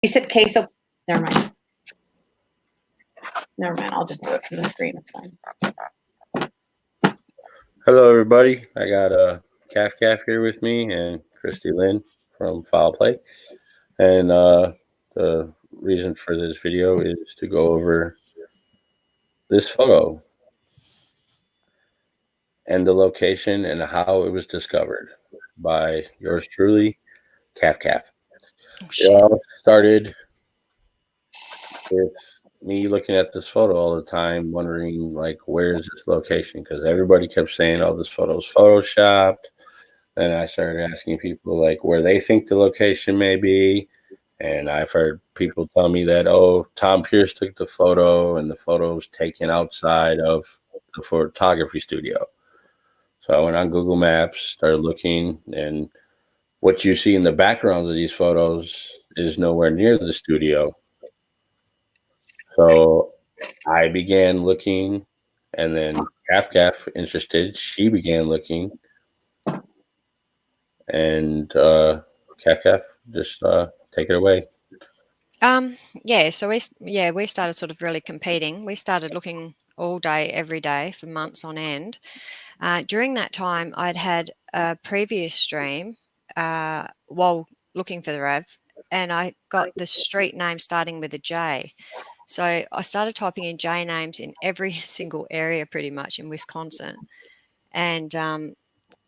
You said queso. Never mind. Never mind. I'll just do it from the screen. It's fine. Hello, everybody. I got Calf here with me and Christy Lynn from Foul Play. And the reason for this video is to go over this photo and the location and how it was discovered by yours truly, Calf. It all started with me looking at this photo all the time, wondering, like, where is this location? Because everybody kept saying, oh, this photo's photoshopped. Then I started asking people, like, where they think the location may be. And I've heard people tell me that, oh, Tom Pierce took the photo and the photo was taken outside of the photography studio. So I went on Google Maps, started looking, and what you see in the background of these photos is nowhere near the studio. So I began looking, and then Calf interested. She began looking, and Calf, just take it away. Yeah, so we started sort of really competing. We started looking all day, every day for months on end. During that time, I'd had a previous dream while looking for the Rav, and I got the street name starting with a J. So I started typing in J names in every single area pretty much in Wisconsin, and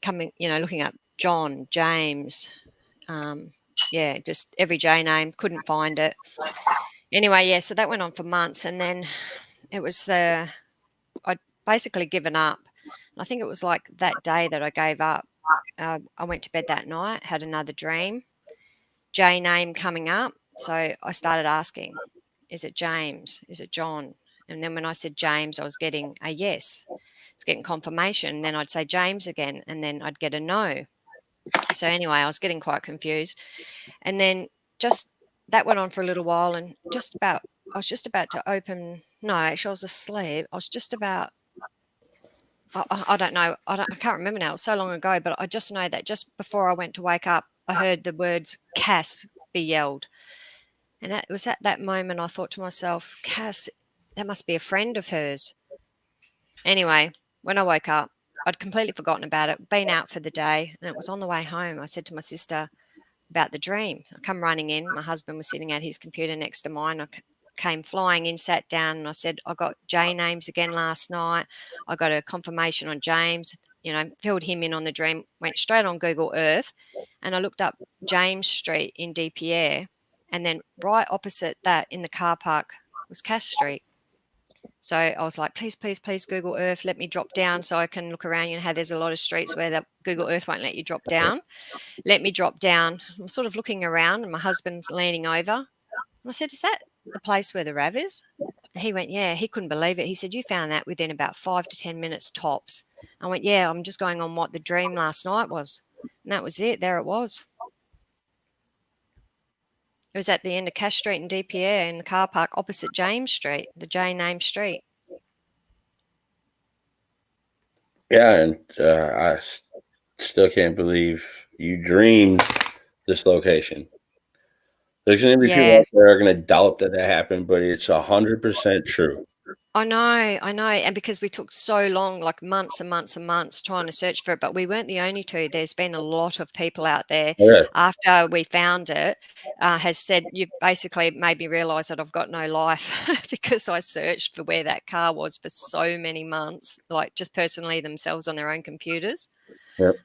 looking up John, James, just every J name, couldn't find it. Anyway, yeah, so that went on for months, and then it was I'd basically given up. I think it was like that day that I gave up. I went to bed that night, had another dream, J name coming up. So I started asking, is it James? Is it John? And then when I said James, I was getting a yes. It's getting confirmation. And then I'd say James again, and then I'd get a no. So anyway, I was getting quite confused. And then just that went on for a little while, and I was just about to open. No, actually, I was asleep. I was just about. I don't know. I can't remember now. It was so long ago, but I just know that just before I went to wake up, I heard the words "Cass" be yelled, and it was at that moment I thought to myself, "Cass, that must be a friend of hers." Anyway, when I woke up, I'd completely forgotten about it. Been out for the day, and it was on the way home. I said to my sister about the dream. I come running in. My husband was sitting at his computer next to mine. I came flying in, sat down, and I said, I got J names again last night. I got a confirmation on James, filled him in on the dream, went straight on Google Earth, and I looked up James Street in DPR, and then right opposite that in the car park was Cass Street. So I was like, please, please, please, Google Earth, let me drop down so I can look around. You know how there's a lot of streets where the Google Earth won't let you drop down. Let me drop down. I'm sort of looking around, and my husband's leaning over. And I said, is that the place where the Rav is? And he went, yeah. He couldn't believe it. He said, you found that within about 5 to 10 minutes tops. I went, yeah, I'm just going on what the dream last night was. And that was it. There it was. It was at the end of Cass Street in DPR in the car park opposite James Street, the J name street. Yeah, and I still can't believe you dreamed this location. There's going to be people out there are going to doubt that happened, but it's 100% true. I know. And because we took so long, like months and months and months trying to search for it, but we weren't the only two. There's been a lot of people out there after we found it has said, you've basically made me realise that I've got no life because I searched for where that car was for so many months, like just personally themselves on their own computers. Yep.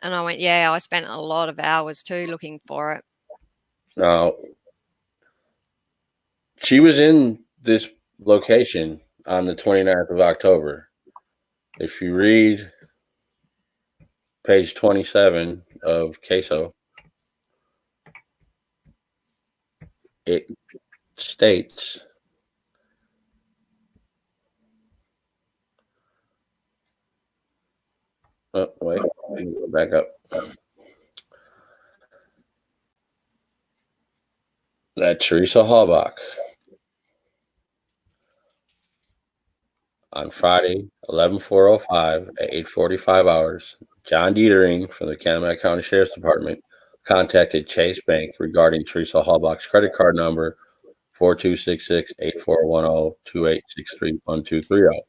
And I went, yeah, I spent a lot of hours too looking for it. Now, she was in this location on the 29th of October. If you read page 27 of Queso, it states oh wait, let me go back up. That Teresa Halbach on Friday, 11/4/05 at 8:45 hours, John Dietering from the Calumet County Sheriff's Department contacted Chase Bank regarding Teresa Hallbach's credit card number 4266-8410-2863-1230.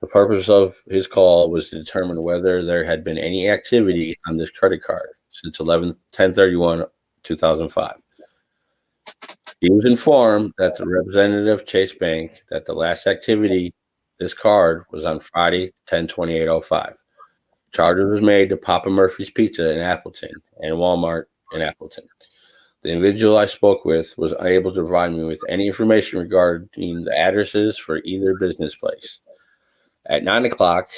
The purpose of his call was to determine whether there had been any activity on this credit card since 10/31/2005. He was informed that the representative of Chase Bank that the last activity this card was on Friday, 10/28/05. Charges was made to Papa Murphy's Pizza in Appleton and Walmart in Appleton. The individual I spoke with was unable to provide me with any information regarding the addresses for either business place. At 9 o'clock,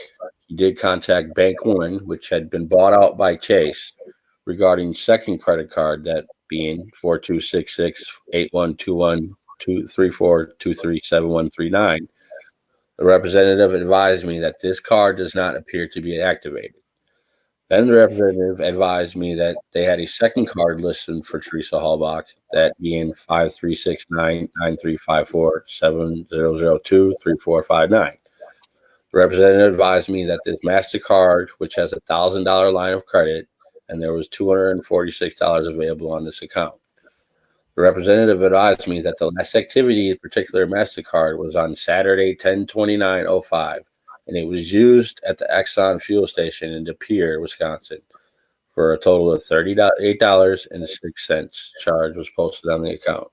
he did contact Bank One, which had been bought out by Chase, regarding second credit card, that being 4266-8121-234-237139. The representative advised me that this card does not appear to be activated. Then the representative advised me that they had a second card listed for Teresa Hallbach, that being 5369-9354-7002-3459. The representative advised me that this MasterCard, which has a $1,000 line of credit, and there was $246 available on this account. The representative advised me that the last activity, in particular MasterCard, was on Saturday, 10/29/05, and it was used at the Exxon fuel station in De Pere, Wisconsin, for a total of $38.06. Charge was posted on the account.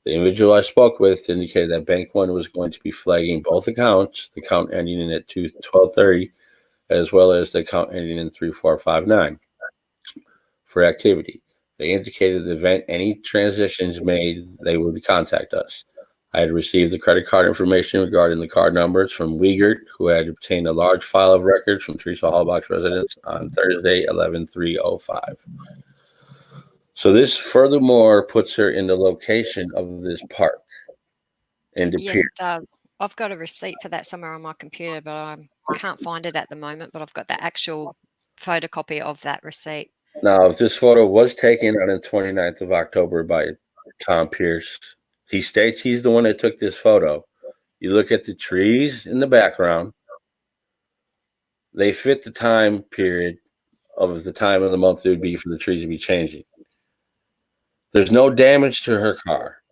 The individual I spoke with indicated that Bank One was going to be flagging both accounts, the account ending in at 1230, as well as the account ending in 3459, for activity. They indicated the event any transitions made, they would contact us. I had received the credit card information regarding the card numbers from Wiegert, who had obtained a large file of records from Teresa Hallbach's residence on Thursday, 11/3/05. So this furthermore puts her in the location of this park in De Yes, Pere. it does. I've got a receipt for that somewhere on my computer, but I can't find it at the moment. But I've got the actual photocopy of that receipt. Now, if this photo was taken on the 29th of October by Tom Pierce, he states he's the one that took this photo. You look at the trees in the background, they fit the time period of the time of the month it would be for the trees to be changing. There's no damage to her car.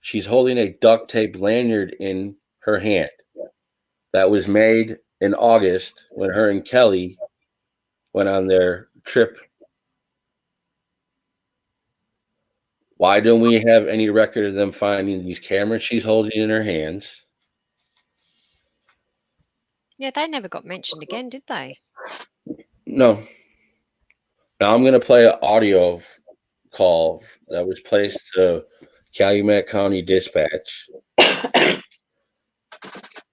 She's holding a duct tape lanyard in her hand that was made in August when her and Kelly went on their trip. Why don't we have any record of them finding these cameras she's holding in her hands? Yeah, they never got mentioned again, did they? No. Now I'm going to play an audio call that was placed to Calumet County Dispatch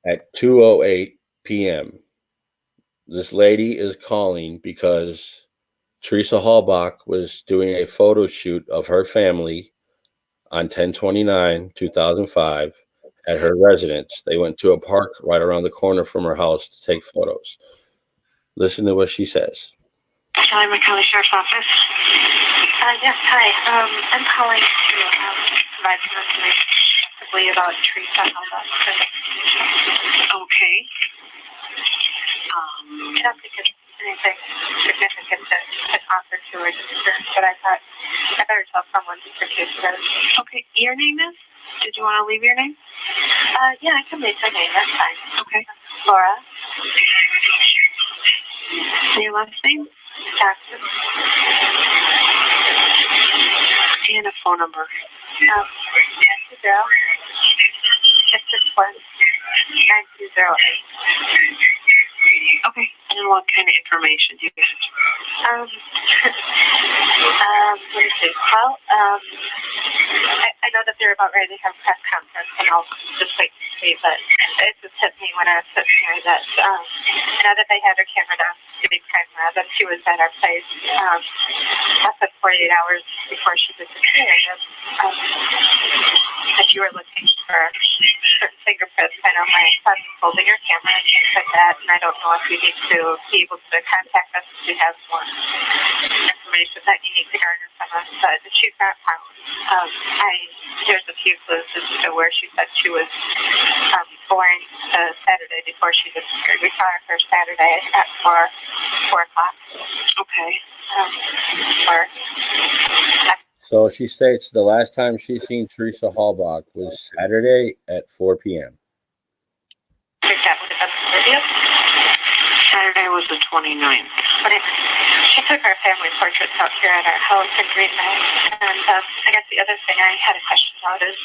at 2:08 p.m. This lady is calling because Teresa Hallbach was doing a photo shoot of her family on 10/29/2005 at her residence. They went to a park right around the corner from her house to take photos. Listen to what she says. Calumet County Sheriff's Office. Yes, hi. I'm calling to provide some information specifically about Teresa Hallbach. Okay. I don't think it's anything significant to offer to her, but I thought I better tell someone just in case it is. Okay. Your name is? Did you want to leave your name? Yeah, I can leave my name. That's fine. Okay. Laura. Your last name? Jackson. And a phone number. 661-9208. Okay. And what kind of information do you get? Let me see. Well, I know that they're about ready to have a press conference, and I'll just wait to see, but it just hit me when I was sitting here that I know that they had her camera down, big camera, that she was at our place less than 48 hours before she disappeared. And you were looking for certain fingerprints. I know my son was holding your camera and things like that, and I don't know if you need to be able to contact us if you have more information that you need to garner from us, but she's not found. There's a few clues as to where she said she was born Saturday before she disappeared. We saw her Saturday at 4 o'clock. Okay. or So she states the last time she seen Teresa Hallbach was Saturday at 4 p.m. I think that would have been the 30th. Saturday was the 29th. But she took our family portraits out here at our house in Green Bay. And I guess the other thing I had a question about is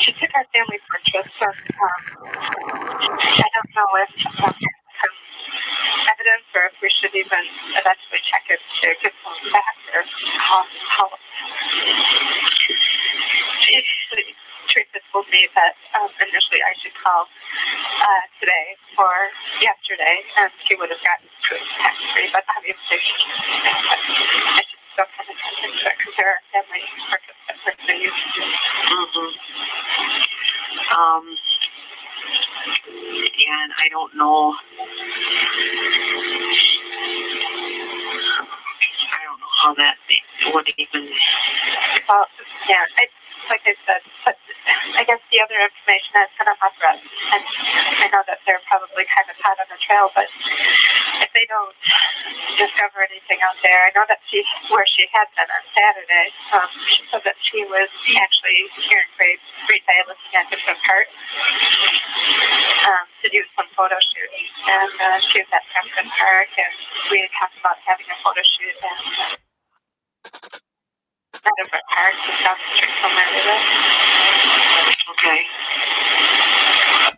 she took our family portraits, and I don't know if evidence or if we should even eventually check it to get them back or how Teresa told me that initially I should call today or yesterday, and she would have gotten proof tax-free, but obviously I should still come in contact with her because there are family portraits that we're going to use. And I don't know. I don't know how that would even. Well, yeah, like I said, but I guess the other information that's going to help us, and I know that they're probably kind of hot on the trail, but if they don't discover anything out there, I know that where she had been on Saturday, she said that she was actually here in Green Bay looking at different parts to do some photo shoots, and she was at Preston Park, and we had talked about having a photo shoot at different parks across the street from where we live. Okay.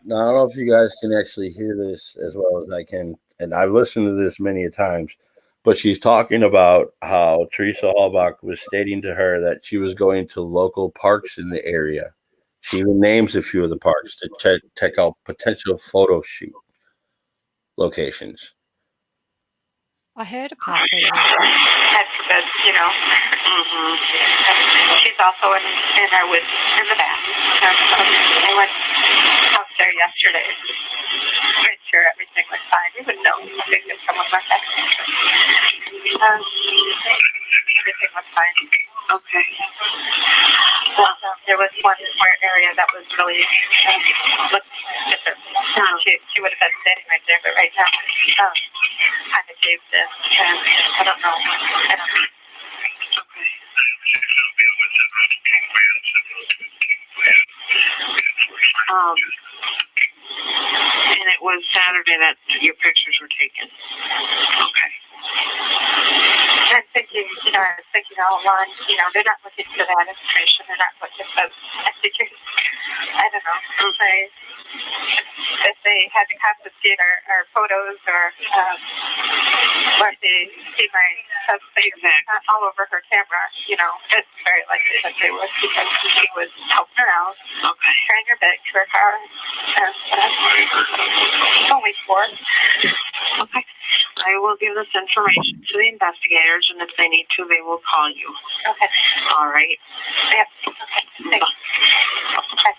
Now, I don't know if you guys can actually hear this as well as I can, and I've listened to this many a times, but she's talking about how Teresa Hallbach was stating to her that she was going to local parks in the area. She even names a few of the parks to check out potential photo shoot locations. I heard a part being mentioned. That's good, you know. She's also in the back. I went out there yesterday. Made sure everything was fine. We would know if someone went back. Everything was fine. Okay. Well, there was one more area that was really looked different. She would have been standing right there, but right now kind of caved in. And I don't know. Okay. And it was Saturday that your pictures were taken. Okay. And I'm thinking, I was thinking all along, they're not looking for that information. They're not looking for, I don't know, if they had to confiscate our photos or if they see my son's face all over her camera, it's very likely that they would because she was helping her out, carrying her bag to her car. And only 4. Okay. I will give this information to the investigators, and if they need to, they will call you. Okay. All right. Yep. Okay. Thanks. Okay.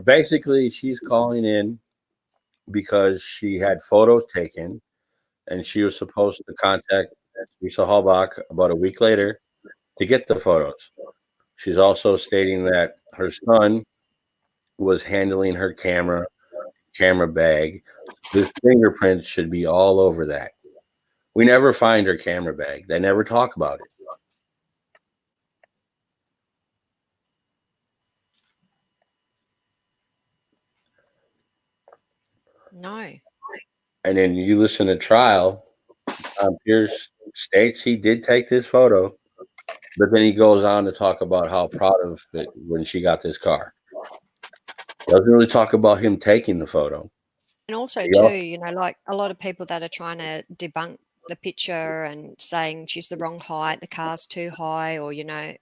Basically, she's calling in because she had photos taken, and she was supposed to contact Teresa Hallbach about a week later to get the photos. She's also stating that her son was handling her camera bag. His fingerprints should be all over that. We never find her camera bag. They never talk about it. No. And then you listen to trial. Pierce states he did take this photo, but then he goes on to talk about how proud of it when she got this car. Doesn't really talk about him taking the photo. And also, too, like a lot of people that are trying to debunk the picture and saying she's the wrong height, the car's too high, or,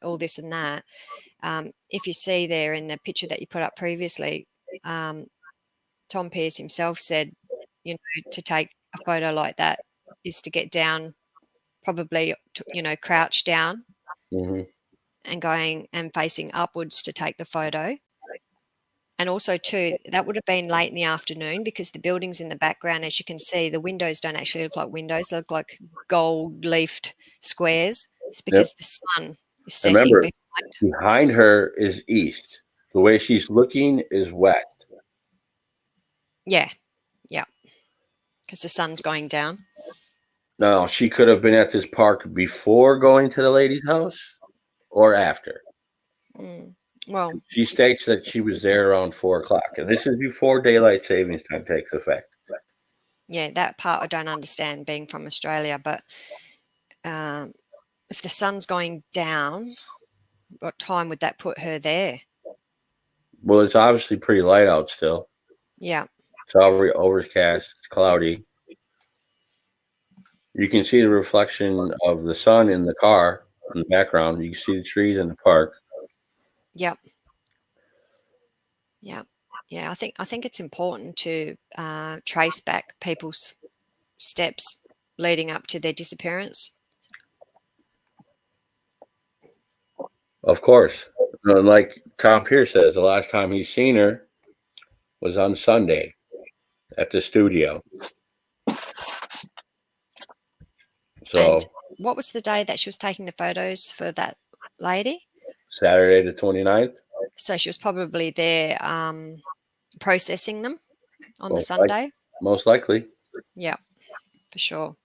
all this and that. If you see there in the picture that you put up previously, Tom Pierce himself said, to take a photo like that is to get down, probably, crouch down and going and facing upwards to take the photo. And also, too, that would have been late in the afternoon because the buildings in the background, as you can see, the windows don't actually look like windows. They look like gold-leafed squares. It's because the sun is setting behind Behind her is east. The way she's looking is west. Yeah. Yeah. Because the sun's going down. Now, she could have been at this park before going to the lady's house or after. Mm. Well, She states that she was there around 4 o'clock, and this is before daylight savings time takes effect. yeah, that part I don't understand being from Australia, but if the sun's going down, what time would that put her there? Well, it's obviously pretty light out still. Yeah. It's already overcast. It's cloudy. You can see the reflection of the sun in the car in the background. You can see the trees in the park. Yep. Yeah. Yeah. I think it's important to trace back people's steps leading up to their disappearance. Of course. Like Tom Pierce says, the last time he's seen her was on Sunday at the studio. So And what was the day that she was taking the photos for that lady? Saturday the 29th. So she was probably there processing them on the Most Sunday. Most likely. Yeah, for sure.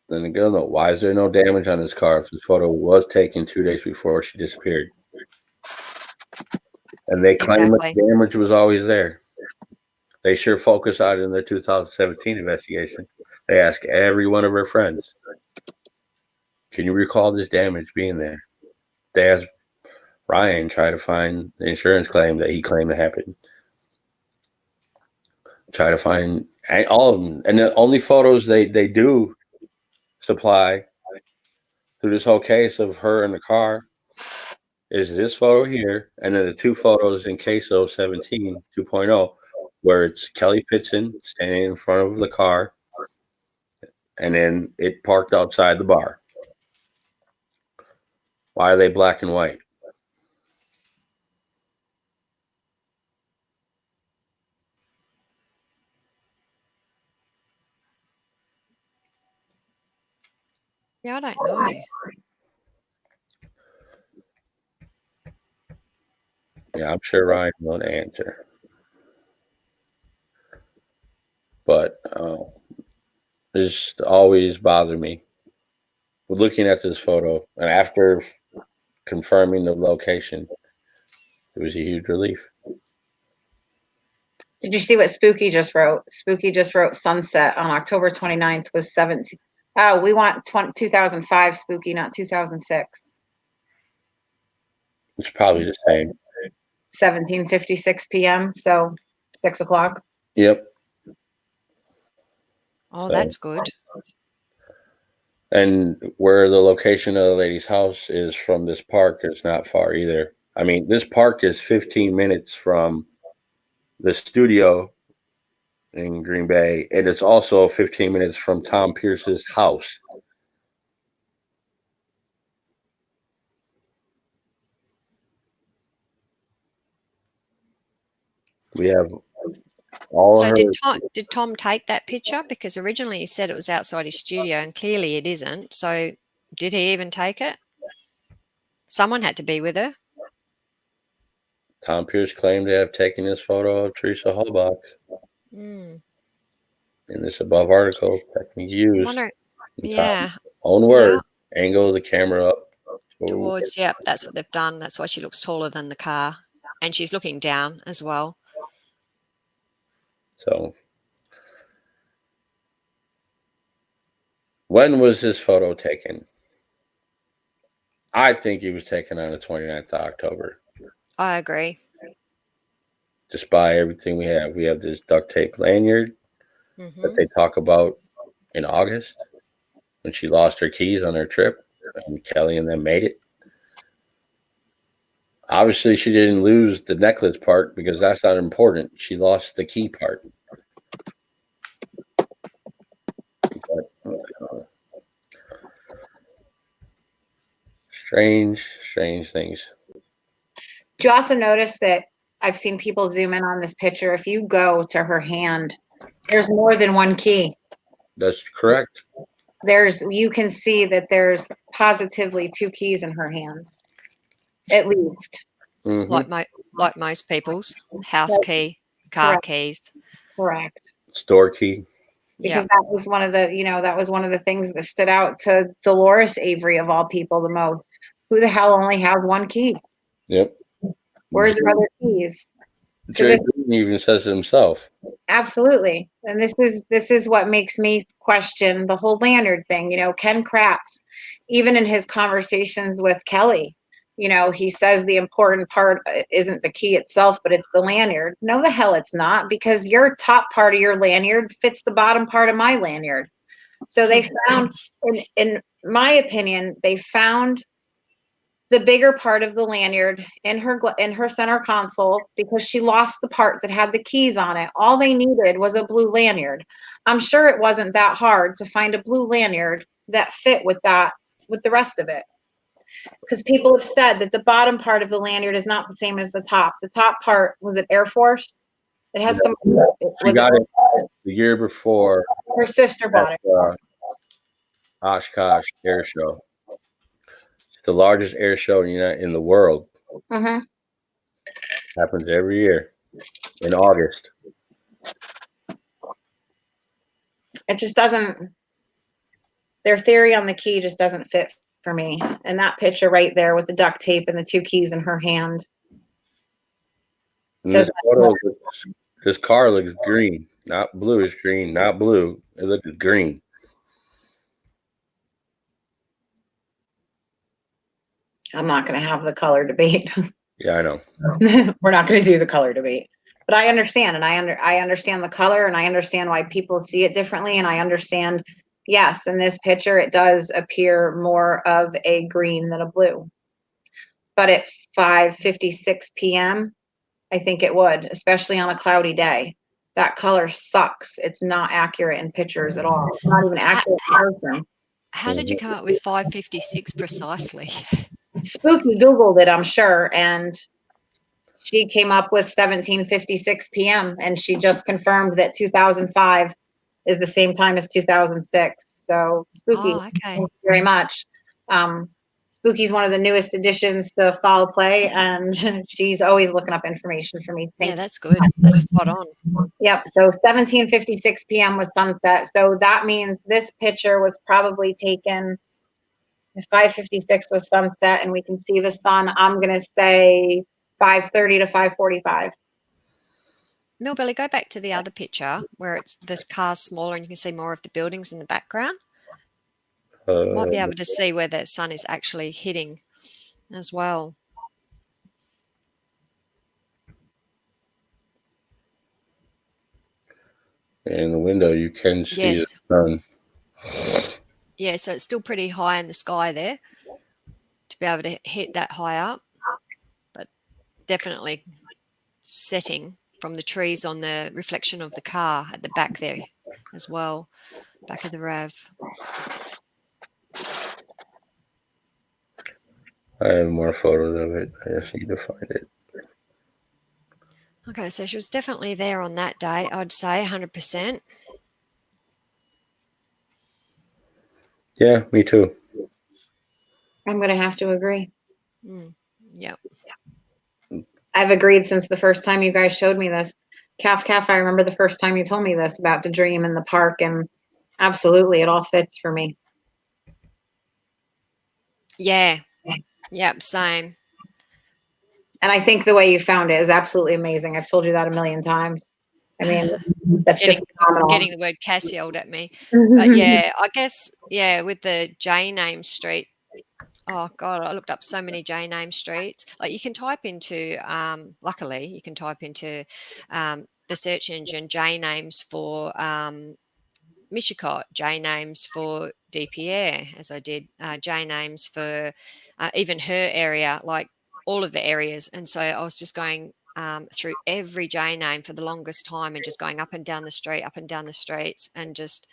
Then again, though, why is there no damage on this car if this photo was taken 2 days before she disappeared? And they claim that Exactly. damage was always there. They sure focus on it in their 2017 investigation. They ask every one of her friends, can you recall this damage being there? They asked Ryan, try to find the insurance claim that he claimed to happen. Try to find all of them. And the only photos they do supply through this whole case of her in the car is this photo here, and then the 2 photos in Queso 17 2.0, where it's Kelly Pitson standing in front of the car, and then it parked outside the bar. Why are they black and white? Yeah, I don't know. Yeah, I'm sure Ryan won't answer. But this always bothered me. Looking at this photo, and after confirming the location, it was a huge relief. Did you see what Spooky just wrote? Spooky just wrote sunset on October 29th was 17. Oh, we want 2005 Spooky, not 2006. It's probably the same. 17:56 p.m. So 6 o'clock. Yep. Oh, So- that's good. And where the location of the lady's house is from this park is not far either. I mean, this park is 15 minutes from the studio in Green Bay, and it's also 15 minutes from Tom Pierce's house. We have all So of her. did Tom take that picture? Because originally he said it was outside his studio, and clearly it isn't. So did he even take it? Someone had to be with her. Tom Pierce claimed to have taken this photo of Teresa Halbach Mm. in this above article. Technique used. Wonder, in yeah, Tom's own word. Angle the camera up towards, yeah, that's what they've done. That's why she looks taller than the car. And she's looking down as well. So, when was this photo taken? I think it was taken on the 29th of October. I agree. Just by everything we have. We have this duct tape lanyard Hmm. that they talk about in August when she lost her keys on her trip and Kelly and them made it. Obviously, she didn't lose the necklace part because that's not important. She lost the key part. But, strange things. Do you also notice that I've seen people zoom in on this picture? If you go to her hand, there's more than one key. That's correct. you can see that there's positively 2 keys in her hand, at least. Mhm. Like most people's house key, car Correct. keys. Correct. Store key. Because Yeah. that was one of the things that stood out to Dolores Avery of all people the most. Who the hell only has 1 key? Yep. Where's her other keys? So Jay this, Green even says it himself. absolutely. And this is what makes me question the whole lanyard thing. Ken Kratz, even in his conversations with Kelly, he says the important part isn't the key itself, but it's the lanyard. No, the hell it's not, because your top part of your lanyard fits the bottom part of my lanyard. So they found, in my opinion, they found the bigger part of the lanyard in her center console because she lost the part that had the keys on it. All they needed was a blue lanyard. I'm sure it wasn't that hard to find a blue lanyard that fit with the rest of it. Because people have said that the bottom part of the lanyard is not the same as the top. The top part, was it Air Force? It has some. She got it the year before Her sister bought at it. Oshkosh Air Show. It's the largest air show in the world. Mm-hmm. Happens every year in August. It just doesn't. Their theory on the key just doesn't fit for me. And that picture right there with the duct tape and the 2 keys in her hand. And Says this car looks green, not bluish green, not blue. It looks green. I'm not going to have the color debate. Yeah, I know. We're not going to do the color debate. But I understand, and I understand the color, and I understand why people see it differently, and I understand, yes, in this picture it does appear more of a green than a blue. But at 5:56 p.m., I think it would, especially on a cloudy day. That color sucks. It's not accurate in pictures at all. It's not even accurate in person. How did you come up with 5:56 precisely? Spooky Googled it, I'm sure, and she came up with 17:56 p.m. and she just confirmed that 2005 is the same time as 2006. So Spooky, Oh, okay. thank you very much. Spooky's one of the newest additions to Foul Play, and she's always looking up information for me. Yeah, Thank that's good. That's spot on. you. Yep. So 17:56 p.m. was sunset. So that means this picture was probably taken. If 5:56 was sunset and we can see the sun, I'm gonna say 5:30 to 5:45. Millbilly, go back to the other picture where it's this car's smaller and you can see more of the buildings in the background. Might be able to see where the sun is actually hitting as well. In the window, you can see Yes. the sun. Yeah, so it's still pretty high in the sky there to be able to hit that high up, but definitely setting from the trees on the reflection of the car at the back there as well, back of the RAV. I have more photos of it. I just need to find it. Okay, so she was definitely there on that day, I'd say 100%. Yeah, me too. I'm gonna have to agree. Yep. I've agreed since the first time you guys showed me this. Calf, I remember the first time you told me this about the dream in the park, and absolutely, it all fits for me. Yeah. Yep, same. And I think the way you found it is absolutely amazing. I've told you that a million times. I mean, that's just phenomenal. Getting the word Cass yelled at me. But yeah, I guess, yeah, with the J name street, oh God, I looked up so many J name streets. Like you can type into, luckily, you can type into the search engine J names for Mishicot, J names for DPR, as I did, J names for even her area, like all of the areas. And so I was just going through every J name for the longest time and just going up and down the streets, and just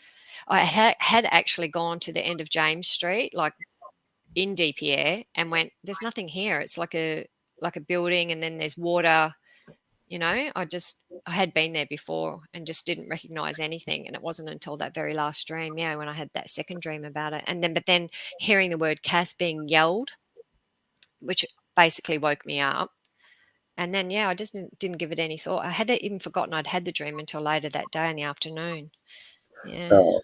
I had actually gone to the end of James Street, like in DPR, and went, there's nothing here. It's like a building, and then there's water. I just I had been there before and just didn't recognize anything. And it wasn't until that very last dream, when I had that second dream about it. And then, but then hearing the word Cass being yelled, which basically woke me up. And then, I just didn't give it any thought. I had even forgotten I'd had the dream until later that day in the afternoon. Yeah. No,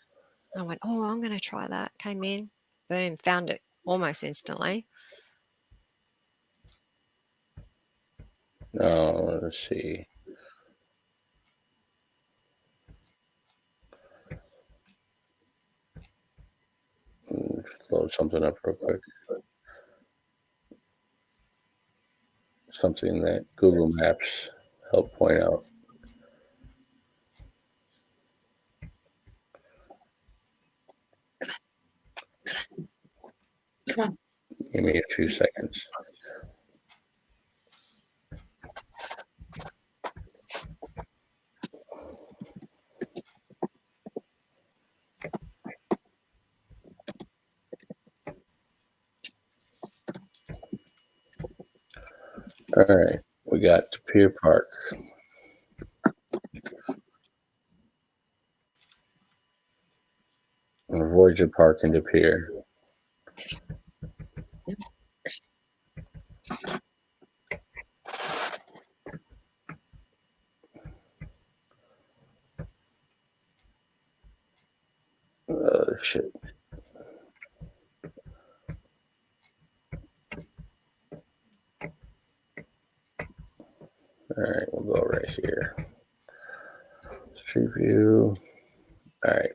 I went, oh, I'm going to try that. Came in, boom, found it almost instantly. no, let's see. Load something up real quick. Something that Google Maps helped point out. Come on. Give me a few seconds. All right, we got Pier Park. Voyager Park into Pier. Shit. All right, we'll go right here. Street view. All right.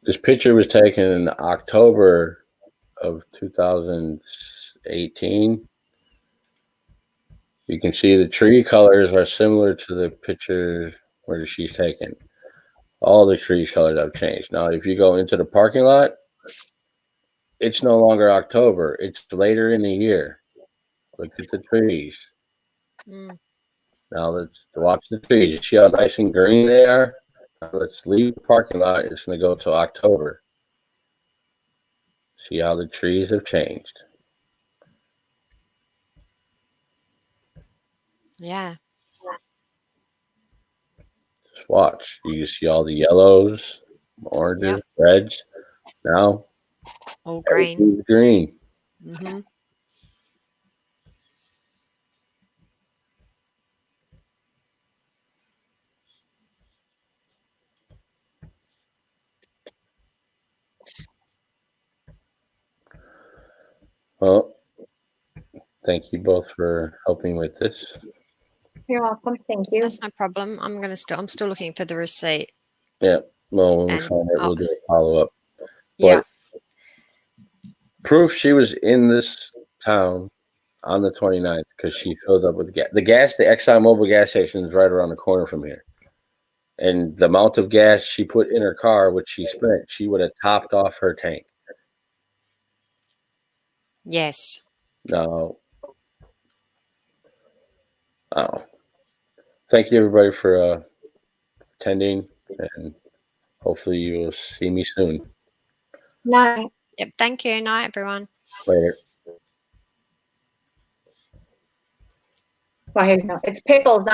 This picture was taken in October of 2018. You can see the tree colors are similar to the picture where she's taken. All the tree colors have changed. Now, if you go into the parking lot, it's no longer October. It's later in the year. Look at the trees. Mm. Now let's watch the trees. You see how nice and green they are? Now let's leave the parking lot. It's going to go to October. See how the trees have changed. Yeah. Just watch. You see all the yellows, oranges, reds. Now, All green. everything's green. Mm-hmm. Well, thank you both for helping with this. You're welcome. Thank you. That's no problem. I'm still looking for the receipt. Yeah. Well, when we And- find it, we'll do a follow-up. Yeah. Proof she was in this town on the 29th because she filled up with gas. The ExxonMobil gas station is right around the corner from here. And the amount of gas she put in her car, which she spent, she would have topped off her tank. Yes. Now, thank you everybody for attending, and hopefully you'll see me soon. Night. Yep. Thank you. Night, everyone. Later. Well, here's no. It's pickles, not